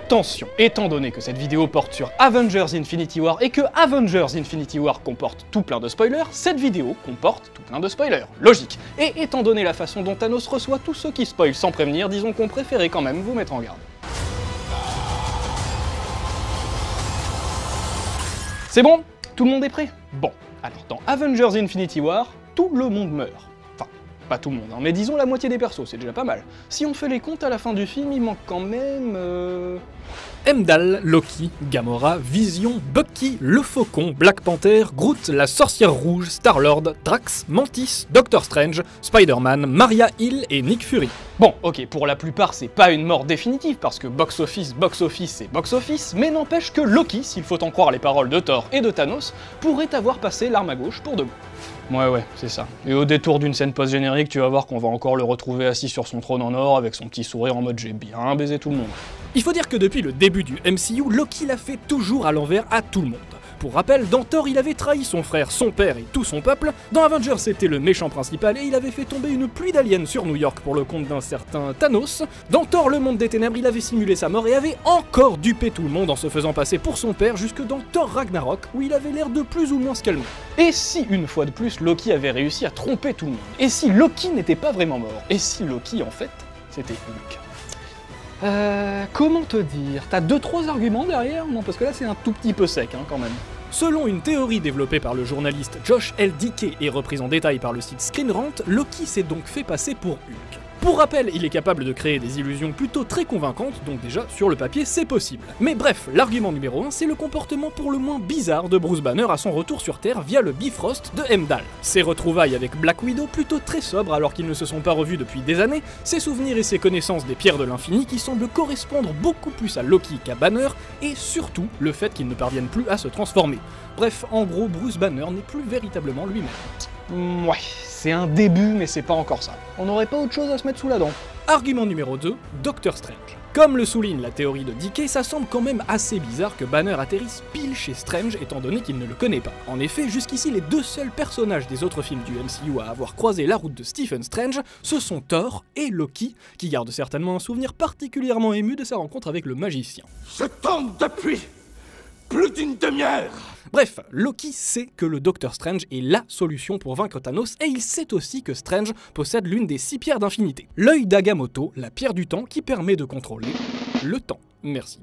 attention, étant donné que cette vidéo porte sur Avengers Infinity War et que Avengers Infinity War comporte tout plein de spoilers, cette vidéo comporte tout plein de spoilers. Logique. Et étant donné la façon dont Thanos reçoit tous ceux qui spoilent sans prévenir, disons qu'on préférait quand même vous mettre en garde. C'est bon? Tout le monde est prêt? Bon, alors dans Avengers Infinity War, tout le monde meurt. Enfin, pas tout le monde, hein, mais disons la moitié des persos, c'est déjà pas mal. Si on fait les comptes à la fin du film, il manque quand même... Heimdall, Loki, Gamora, Vision, Bucky, le Faucon, Black Panther, Groot, la Sorcière Rouge, Star-Lord, Drax, Mantis, Doctor Strange, Spider-Man, Maria Hill et Nick Fury. Bon, ok, pour la plupart c'est pas une mort définitive, parce que box-office, c'est box-office, mais n'empêche que Loki, s'il faut en croire les paroles de Thor et de Thanos, pourrait avoir passé l'arme à gauche pour de bon. Ouais, c'est ça. Et au détour d'une scène post-générique, tu vas voir qu'on va encore le retrouver assis sur son trône en or, avec son petit sourire en mode « j'ai bien baisé tout le monde ». Il faut dire que depuis le début du MCU, Loki l'a fait toujours à l'envers à tout le monde. Pour rappel, dans Thor, il avait trahi son frère, son père et tout son peuple, dans Avengers c'était le méchant principal et il avait fait tomber une pluie d'aliens sur New York pour le compte d'un certain Thanos, dans Thor le monde des ténèbres il avait simulé sa mort et avait encore dupé tout le monde en se faisant passer pour son père jusque dans Thor Ragnarok où il avait l'air de plus ou moins se calmer. Et si une fois de plus Loki avait réussi à tromper tout le monde? Et si Loki n'était pas vraiment mort? Et si Loki en fait c'était Hulk? Comment te dire? T'as 2-3 arguments derrière? Non, parce que là c'est un tout petit peu sec hein, quand même. Selon une théorie développée par le journaliste Josh L. Dickey et reprise en détail par le site Screen Rant, Loki s'est donc fait passer pour Hulk. Pour rappel, il est capable de créer des illusions plutôt très convaincantes, donc déjà, sur le papier, c'est possible. Mais bref, l'argument numéro 1, c'est le comportement pour le moins bizarre de Bruce Banner à son retour sur Terre via le Bifrost de Heimdall. Ses retrouvailles avec Black Widow plutôt très sobres alors qu'ils ne se sont pas revus depuis des années, ses souvenirs et ses connaissances des pierres de l'infini qui semblent correspondre beaucoup plus à Loki qu'à Banner, et surtout le fait qu'ils ne parviennent plus à se transformer. Bref, en gros, Bruce Banner n'est plus véritablement lui-même. Ouais, c'est un début, mais c'est pas encore ça. On n'aurait pas autre chose à se mettre sous la dent. Argument numéro 2, Doctor Strange. Comme le souligne la théorie de Dickey, ça semble quand même assez bizarre que Banner atterrisse pile chez Strange étant donné qu'il ne le connaît pas. En effet, jusqu'ici, les deux seuls personnages des autres films du MCU à avoir croisé la route de Stephen Strange, ce sont Thor et Loki, qui gardent certainement un souvenir particulièrement ému de sa rencontre avec le magicien. Je tente depuis plus d'une demi-heure. Bref, Loki sait que le Docteur Strange est LA solution pour vaincre Thanos et il sait aussi que Strange possède l'une des 6 pierres d'infinité. L'œil d'Agamotto, la pierre du temps qui permet de contrôler le temps. Merci.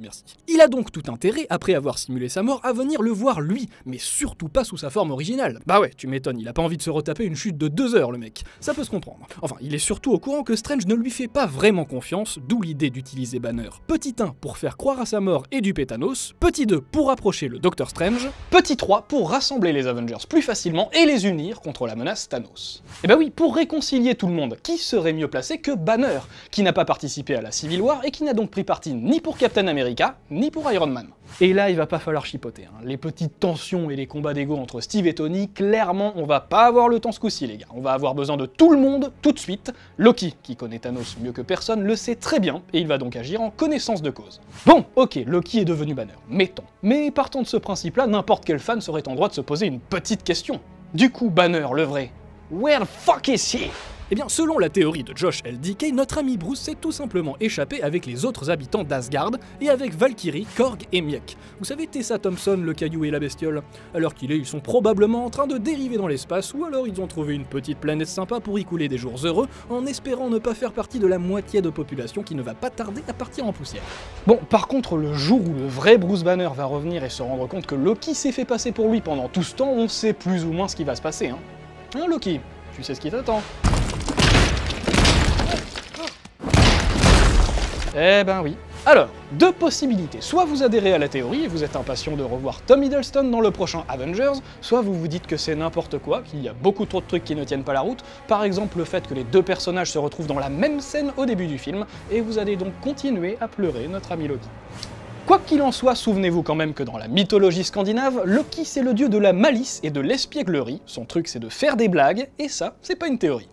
Il a donc tout intérêt, après avoir simulé sa mort, à venir le voir lui, mais surtout pas sous sa forme originale. Bah ouais, tu m'étonnes, il a pas envie de se retaper une chute de 2 heures le mec, ça peut se comprendre. Enfin, il est surtout au courant que Strange ne lui fait pas vraiment confiance, d'où l'idée d'utiliser Banner. Petit 1 pour faire croire à sa mort et duper Thanos, petit 2 pour approcher le Docteur Strange, petit 3 pour rassembler les Avengers plus facilement et les unir contre la menace Thanos. Et bah oui, pour réconcilier tout le monde, qui serait mieux placé que Banner, qui n'a pas participé à la Civil War et qui n'a donc pris parti ni pour Captain America, ni pour Iron Man. Et là, il va pas falloir chipoter, hein. Les petites tensions et les combats d'ego entre Steve et Tony, clairement, on va pas avoir le temps ce coup-ci, les gars. On va avoir besoin de tout le monde, tout de suite. Loki, qui connaît Thanos mieux que personne, le sait très bien, et il va donc agir en connaissance de cause. Bon, ok, Loki est devenu Banner, mettons. Mais partant de ce principe-là, n'importe quel fan serait en droit de se poser une petite question. Du coup, Banner, le vrai, where the fuck is he? Eh bien, selon la théorie de Josh L. Dickey, notre ami Bruce s'est tout simplement échappé avec les autres habitants d'Asgard et avec Valkyrie, Korg et Miek. Vous savez Tessa Thompson, le caillou et la bestiole? À l'heure qu'il est, ils sont probablement en train de dériver dans l'espace ou alors ils ont trouvé une petite planète sympa pour y couler des jours heureux en espérant ne pas faire partie de la moitié de population qui ne va pas tarder à partir en poussière. Bon, par contre, le jour où le vrai Bruce Banner va revenir et se rendre compte que Loki s'est fait passer pour lui pendant tout ce temps, on sait plus ou moins ce qui va se passer, hein. Hein, Loki? Tu sais ce qui t'attend. Eh ben oui. Alors, 2 possibilités. Soit vous adhérez à la théorie et vous êtes impatient de revoir Tom Hiddleston dans le prochain Avengers, soit vous vous dites que c'est n'importe quoi, qu'il y a beaucoup trop de trucs qui ne tiennent pas la route, par exemple le fait que les 2 personnages se retrouvent dans la même scène au début du film, et vous allez donc continuer à pleurer notre ami Loki. Quoi qu'il en soit, souvenez-vous quand même que dans la mythologie scandinave, Loki c'est le dieu de la malice et de l'espièglerie, son truc c'est de faire des blagues, et ça, c'est pas une théorie.